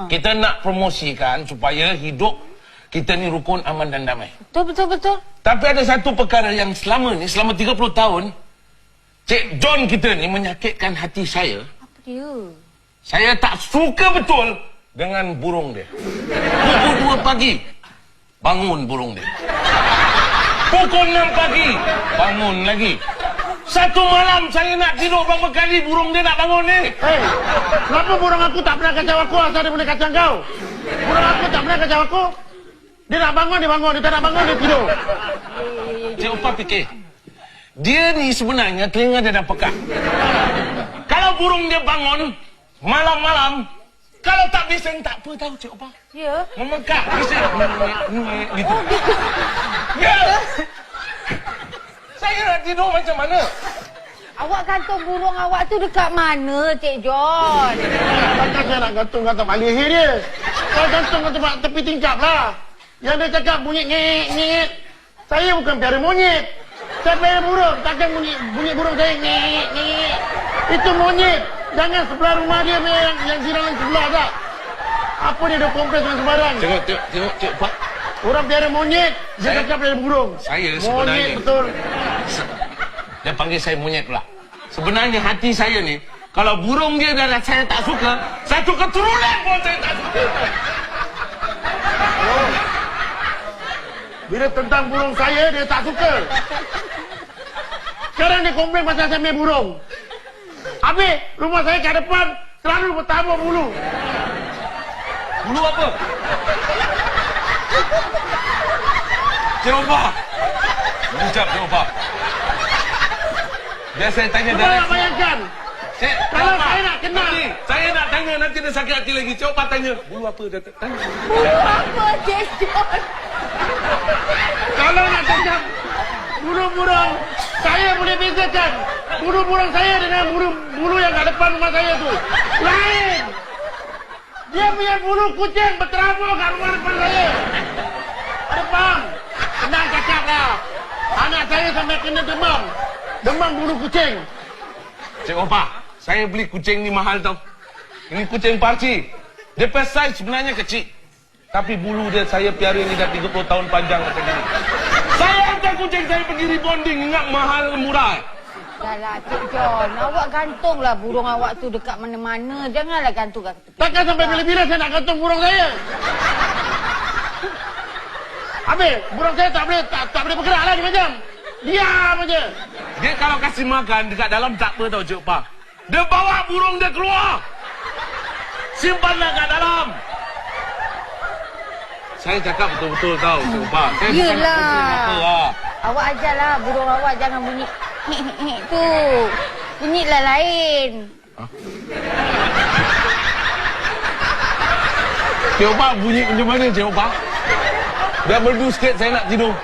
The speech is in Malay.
Kita nak promosikan supaya hidup kita ni rukun, aman dan damai. Betul. Tapi ada satu perkara yang selama 30 tahun, Cik John kita ni menyakitkan hati saya. Apa dia? Saya tak suka betul dengan burung dia. Pukul 2 pagi, bangun burung dia. Pukul 6 pagi, bangun lagi. Satu malam saya nak tidur berapa kali burung dia nak bangun ni. Hei, kenapa burung aku tak pernah kacau aku asal dia boleh kacau kau? Burung aku tak pernah kacau aku. Dia nak bangun, dia bangun. Dia tak nak bangun, dia tidur. Cik Upah fikir, dia ni sebenarnya telinga dia dah pekat. Kalau burung dia bangun malam-malam, kalau tak bising tak apa tahu Cik Upah. Ya. Memekak bising. Gitu. Ya. Saya nak tidur macam mana? Awak gantung burung awak tu dekat mana, Cik John? Takkan saya nak gantung kat tempat leher dia. Saya gantung kat tempat tepi tingkap lah. Yang dia cakap bunyi ngek. Saya bukan piara monyet. Saya piara burung. Takkan bunyi burung saya ngek. Itu monyet. Jangan sebelah rumah dia yang jiran sebelah tak. Apa dia dah kompres dengan sembarang. Tengok Cik Upah. Orang piara monyet, dia cakap piara burung. Saya Monyet sebenarnya betul. Dia panggil saya monyet pula. Sebenarnya hati saya ni, kalau burung dia dah saya tak suka, satu keturunan pun saya tak suka. Bila tentang burung saya, dia tak suka. Sekarang dia komplain pasal saya main burung. Habis, rumah saya kat depan selalu bertabur bulu. Bulu apa? Cik Upah. Ucap Cik Upah. Biar saya tanya Cuba dari... nak bayangkan. Cik, Kalau Upah. saya nak kenal. Nanti, saya nak tanya, nanti dia sakit hati lagi. Cik Upah tanya. Bulu apa dia tanya? Burung apa, Cik John? Kalau nak cakap burung-burung, saya boleh bezakan. Burung-burung saya dengan bulu yang kat depan rumah saya tu. Lain. Dia punya bulu kucing berterabur kat rumah depan saya. Ada faham? Senang cakap lah. Anak saya sampai kena demam. Demam bulu kucing. Cik Upah, saya beli kucing ni mahal tau. Ini kucing parsi. Dia size sebenarnya kecil. Tapi bulu dia saya piara ni dah 30 tahun panjang macam ni. Saya hantar kucing saya pergi rebonding. Ingat mahal ke murah? Dahlah, Cik John. Awak gantunglah burung awak tu dekat mana-mana. Janganlah gantung kat tepi. Takkan sampai bila-bila saya nak gantung burung saya. Habis, burung saya tak boleh bergerak lah dia macam. Diam aja. Dia kalau kasih makan dekat dalam tak apa tau Cik Upah. Dia bawa burung dia keluar. Simpanlah kat dalam. Saya cakap betul-betul tau Cik Upah. Saya bukan nak Yelah. kucing apa lah. Awak ajarlah burung awak jangan bunyi tu. Bunyilah lain. Cik Upah bunyi macam mana Cik Upah? Dah merdu sikit saya nak tidur.